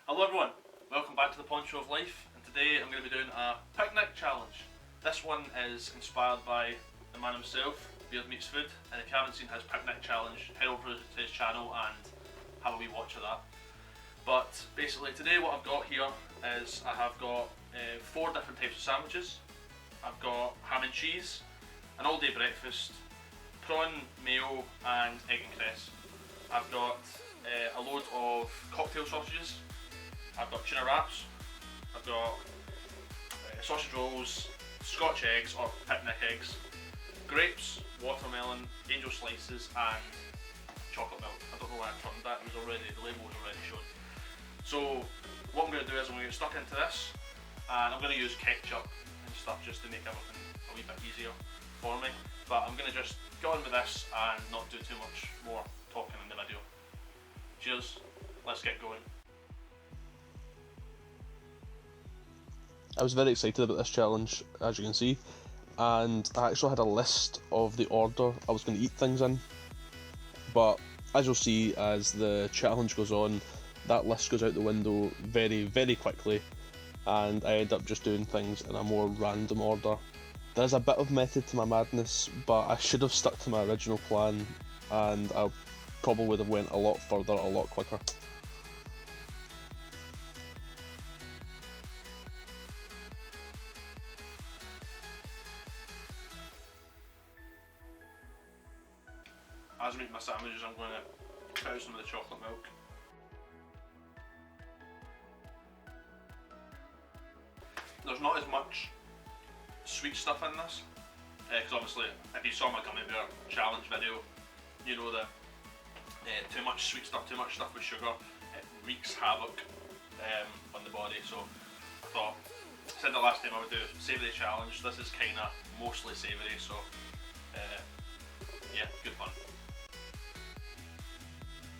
Hello everyone, welcome back to the Poncho of Life, and today I'm going to be doing a picnic challenge. This one is inspired by the man himself, BeardMeatsFood, and if you haven't seen his picnic challenge, head over to his channel and have a wee watch of that. But basically today what I've got here is I have got 4 different types of sandwiches. I've got ham and cheese, an all day breakfast, prawn, mayo and egg and cress. I've got a load of cocktail sausages. I've got tuna wraps, I've got sausage rolls, Scotch eggs or picnic eggs, grapes, watermelon, angel slices and chocolate milk. I don't know why I turned that, the label was already shown. So what I'm going to do is I'm going to get stuck into this, and I'm going to use ketchup and stuff just to make everything a wee bit easier for me. But I'm going to just get on with this and not do too much more talking in the video. Cheers, let's get going. I was very excited about this challenge, as you can see, and I actually had a list of the order I was going to eat things in, but as you'll see as the challenge goes on, that list goes out the window very quickly, and I end up just doing things in a more random order. There's a bit of method to my madness, but I should have stuck to my original plan, and I probably would have went a lot further, a lot quicker. As I make my sandwiches, I'm going to put out some of the chocolate milk. There's not as much sweet stuff in this, because obviously if you saw my gummy bear challenge video, you know that too much sweet stuff, too much stuff with sugar, it wreaks havoc on the body. So I thought, I said the last time I would do a savoury challenge, this is kind of mostly savoury, so yeah, good fun.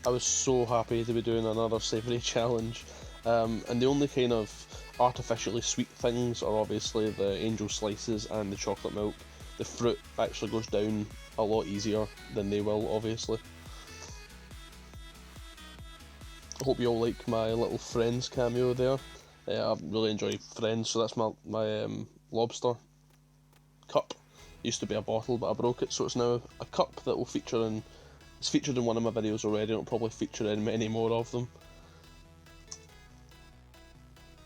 I was so happy to be doing another savoury challenge, and the only kind of artificially sweet things are obviously the angel slices and the chocolate milk. The fruit actually goes down a lot easier than they will, obviously. I hope you all like my little Friends cameo there. I really enjoy Friends, so that's my lobster cup. Used to be a bottle, but I broke it, so it's now a cup that will feature in. It's featured in one of my videos already, and it'll probably feature in many more of them.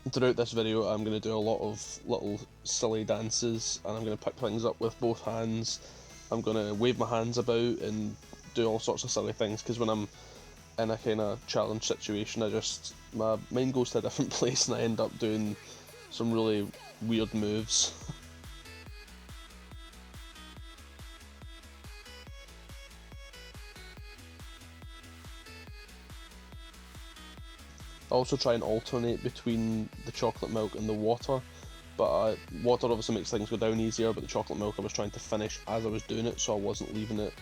And throughout this video I'm going to do a lot of little silly dances, and I'm going to pick things up with both hands. I'm going to wave my hands about and do all sorts of silly things, because when I'm in a kind of challenge situation, my mind goes to a different place and I end up doing some really weird moves. I also try and alternate between the chocolate milk and the water, but water obviously makes things go down easier, but the chocolate milk I was trying to finish as I was doing it, so I wasn't leaving it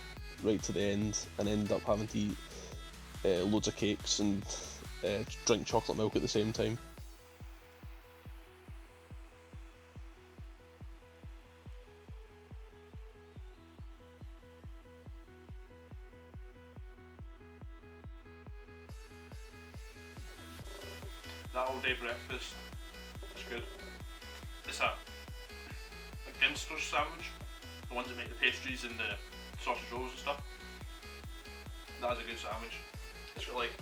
right to the end and ended up having to eat loads of cakes and drink chocolate milk at the same time. That all day breakfast is good. It's a Ginster's sandwich, the ones that make the pastries and the sausage rolls and stuff. That is a good sandwich. It's got like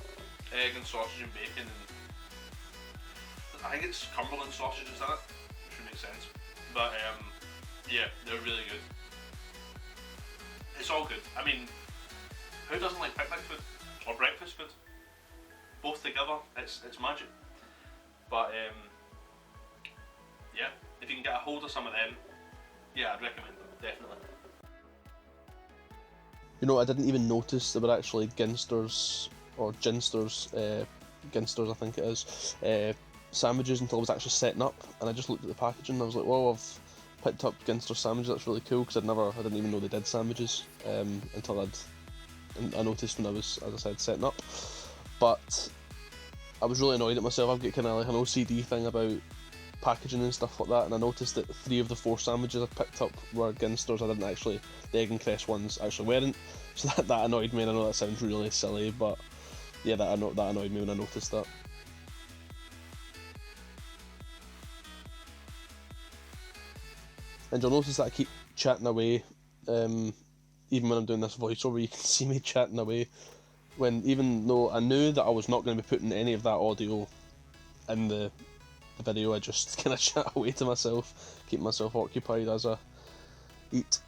egg and sausage and bacon, and I think it's Cumberland sausages in it, which would make sense. But yeah, they're really good. It's all good. I mean, who doesn't like picnic food or breakfast food? Both together, it's magic. But yeah, if you can get a hold of some of them, yeah, I'd recommend them, definitely. You know, I didn't even notice they were actually Ginsters, or Ginsters, Ginsters I think it is, sandwiches until I was actually setting up, and I just looked at the packaging and I was like, whoa, I've picked up Ginster sandwiches, that's really cool, because I didn't even know they did sandwiches until I noticed when I was, as I said, setting up. But I was really annoyed at myself. I've got kind of like an OCD thing about packaging and stuff like that, and I noticed that 3 of the 4 sandwiches I picked up were Ginsters. I didn't actually, the egg and cress ones actually weren't, so that annoyed me, and I know that sounds really silly, but yeah, that annoyed me when I noticed that. And you'll notice that I keep chatting away, even when I'm doing this voiceover. You can see me chatting away, when even though I knew that I was not going to be putting any of that audio in the video, I just kind of chat away to myself, keep myself occupied as I eat.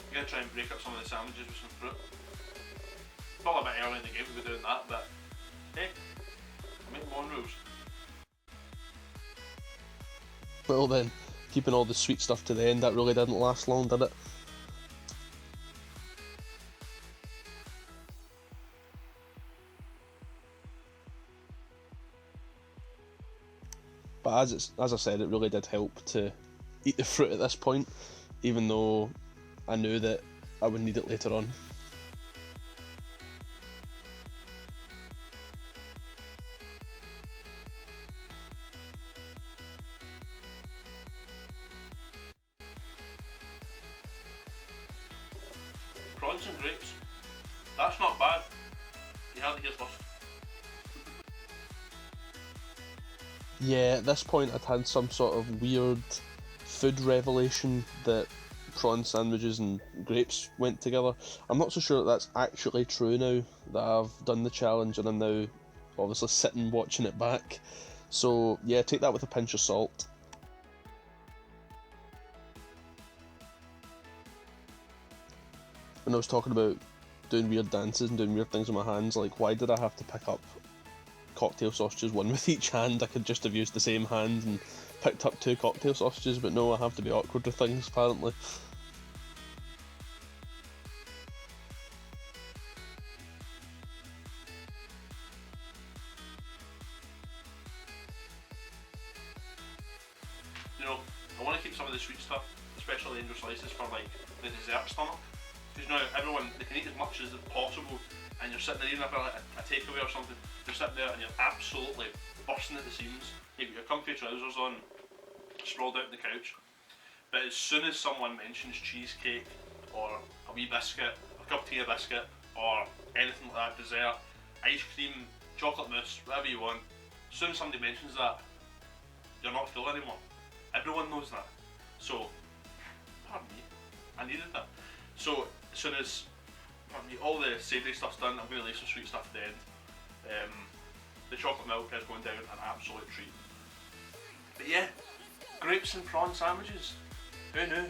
I'm going to try and break up some of the sandwiches with some fruit. Probably a bit early in the game to be doing that, but hey, I make my own rules. Well then, keeping all the sweet stuff to the end, that really didn't last long, did it? But as I said, it really did help to eat the fruit at this point, even though I knew that I would need it later on. Prawns and grapes. That's not bad. You heard it here first. Yeah, at this point I'd had some sort of weird food revelation that prawn sandwiches and grapes went together. I'm not so sure that that's actually true now that I've done the challenge and I'm now obviously sitting watching it back. So yeah, take that with a pinch of salt. When I was talking about doing weird dances and doing weird things with my hands, like why did I have to pick up cocktail sausages, one with each hand? I could just have used the same hand and picked up 2 cocktail sausages, but no, I have to be awkward with things apparently. You know, I want to keep some of the sweet stuff, especially angel slices, for like the dessert stomach. Because you know, everyone, they can eat as much as possible, and you're sitting there, even if like a takeaway or something, you're sitting there and you're absolutely bursting at the seams. You've got your comfy trousers on, sprawled out on the couch. But as soon as someone mentions cheesecake, or a wee biscuit, a cup of tea, a biscuit, or anything like that, dessert, ice cream, chocolate mousse, whatever you want, as soon as somebody mentions that, you're not full anymore. Everyone knows that. So, pardon me, I needed that. So, as soon as all the savoury stuff's done, I'm going to leave some sweet stuff at the end. The chocolate milk is going down an absolute treat. But yeah, grapes and prawn sandwiches. Who knew?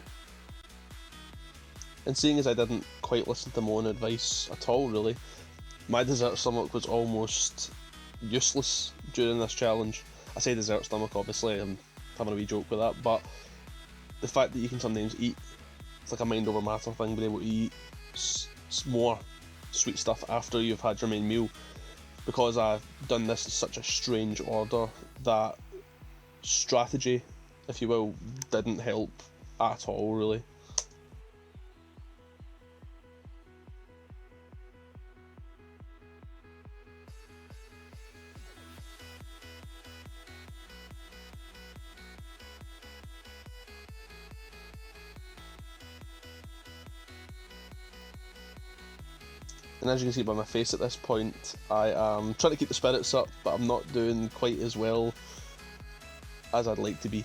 And seeing as I didn't quite listen to my own advice at all really, my dessert stomach was almost useless during this challenge. I say dessert stomach, obviously, I'm having a wee joke with that, but the fact that you can sometimes eat, it's like a mind over matter thing, being able to eat more sweet stuff after you've had your main meal. Because I've done this in such a strange order, that strategy, if you will, didn't help at all really. And as you can see by my face at this point, I am trying to keep the spirits up, but I'm not doing quite as well as I'd like to be.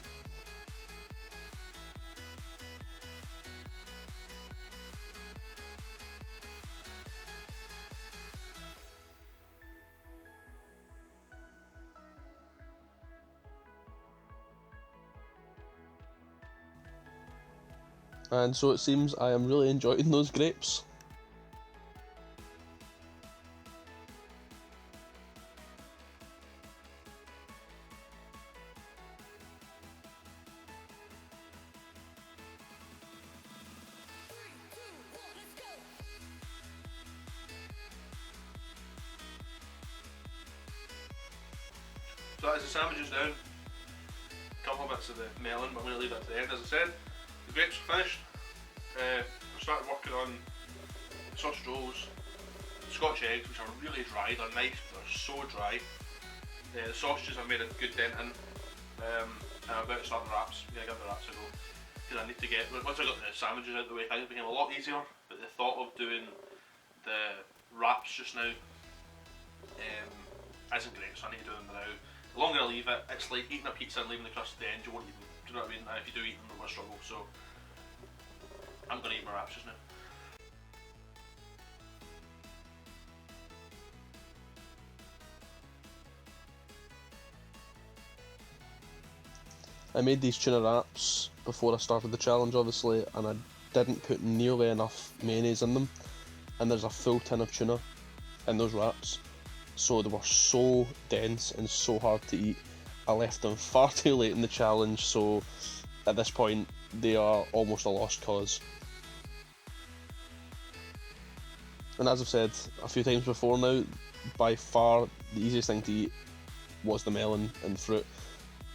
And so it seems I am really enjoying those grapes. So as the sandwiches down, a couple of bits of the melon, but I'm going to leave that to the end. As I said, the grapes are finished. I started working on sausage rolls, Scotch eggs, which are really dry. They're nice, they're so dry. The sausages I've made a good dent in, and I'm about to start the wraps. Yeah, I got the wraps to go. Because I need to get, once I got the sandwiches out of the way, it became a lot easier, but the thought of doing the wraps just now isn't great, so I need to do them now. The longer I leave it, it's like eating a pizza and leaving the crust at the end. You won't eat them, do you know what I mean? And if you do eat them, they're going to struggle, so I'm going to eat my wraps just now. I made these tuna wraps before I started the challenge, obviously, and I didn't put nearly enough mayonnaise in them, and there's a full tin of tuna in those wraps, so they were so dense and so hard to eat. I left them far too late in the challenge, so at this point they are almost a lost cause. And as I've said a few times before now, by far the easiest thing to eat was the melon and fruit.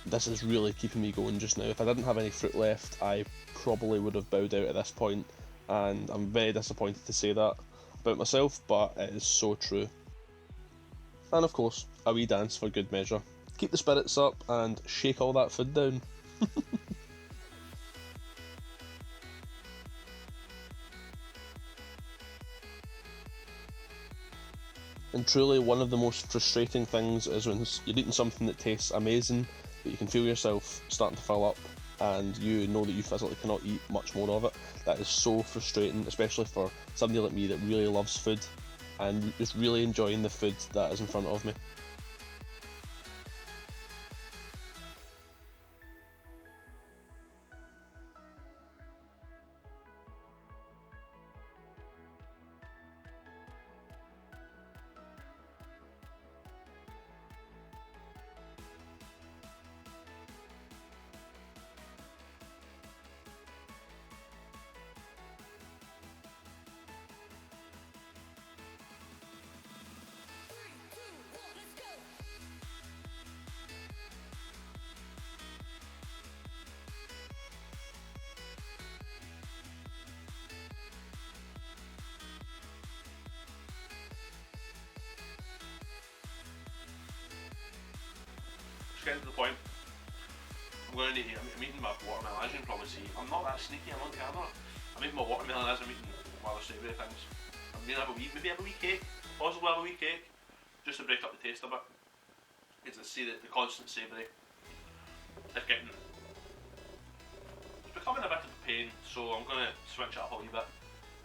This is really keeping me going just now. If I didn't have any fruit left, I probably would have bowed out at this point, and I'm very disappointed to say that about myself, but it is so true. And of course, a wee dance for good measure. Keep the spirits up and shake all that food down. And truly, one of the most frustrating things is when you're eating something that tastes amazing, but you can feel yourself starting to fill up, and you know that you physically cannot eat much more of it. That is so frustrating, especially for somebody like me that really loves food, and is really enjoying the food that is in front of me. Getting to the point. I'm going to eat. I'm eating my watermelon. As you can probably see, I'm not that sneaky. I'm on camera. I'm eating my watermelon as I'm eating one of the savoury things. I'm going to have maybe have a wee cake, possibly have a wee cake, just to break up the taste a bit. Because I see that the constant savoury is getting, it's becoming a bit of a pain. So I'm going to switch it up a wee bit,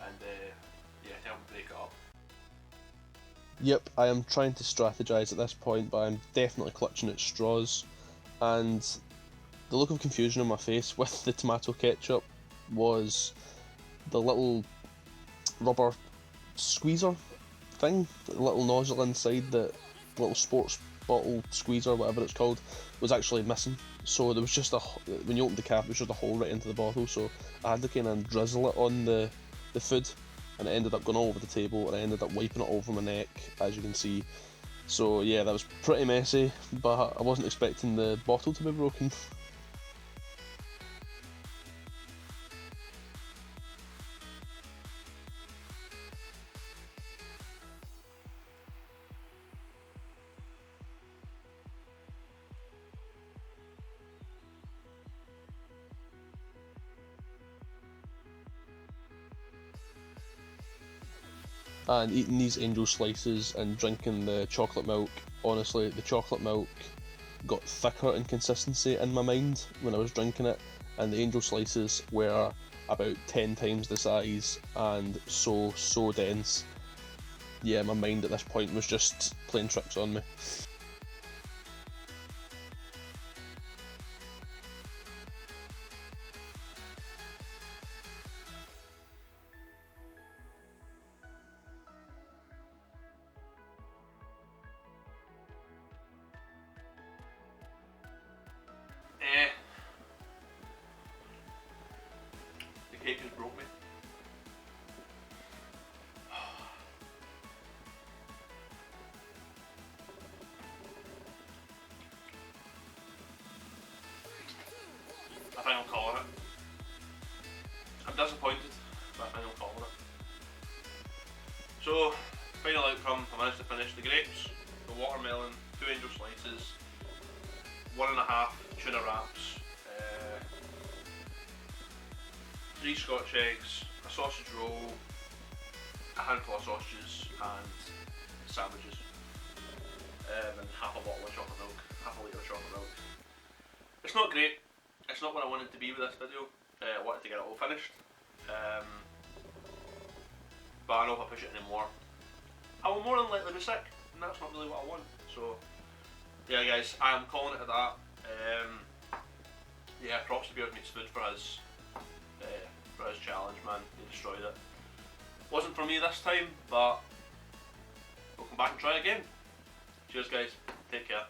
and yeah, to help break it up. Yep, I am trying to strategise at this point, but I'm definitely clutching at straws, and the look of confusion on my face with the tomato ketchup was the little rubber squeezer thing, the little nozzle inside, the little sports bottle squeezer, whatever it's called, was actually missing. So there was just when you opened the cap, it was just a hole right into the bottle, so I had to kind of drizzle it on the food, and it ended up going all over the table, and I ended up wiping it over my neck, as you can see. So yeah, that was pretty messy, but I wasn't expecting the bottle to be broken. And eating these angel slices and drinking the chocolate milk, honestly, the chocolate milk got thicker in consistency in my mind when I was drinking it, and the angel slices were about 10 times the size and so dense. Yeah, my mind at this point was just playing tricks on me. The cake has broke me. I think I'm calling it. I'm disappointed, but I think I'm calling it. managed to finish the grapes, the watermelon, 2 angel slices, 1.5 tuna wraps, 3 Scotch eggs, a sausage roll, a handful of sausages and sandwiches, and half a bottle of chocolate milk, half a litre of chocolate milk. It's not great, it's not what I wanted to be with this video. I wanted to get it all finished, but I know if I push it anymore I will more than likely be sick, and that's not really what I want. So yeah guys, I am calling it at that. Yeah, props to BeardMeatsFood for his challenge, man. He destroyed it. Wasn't for me this time, but we'll come back and try again. Cheers guys, take care.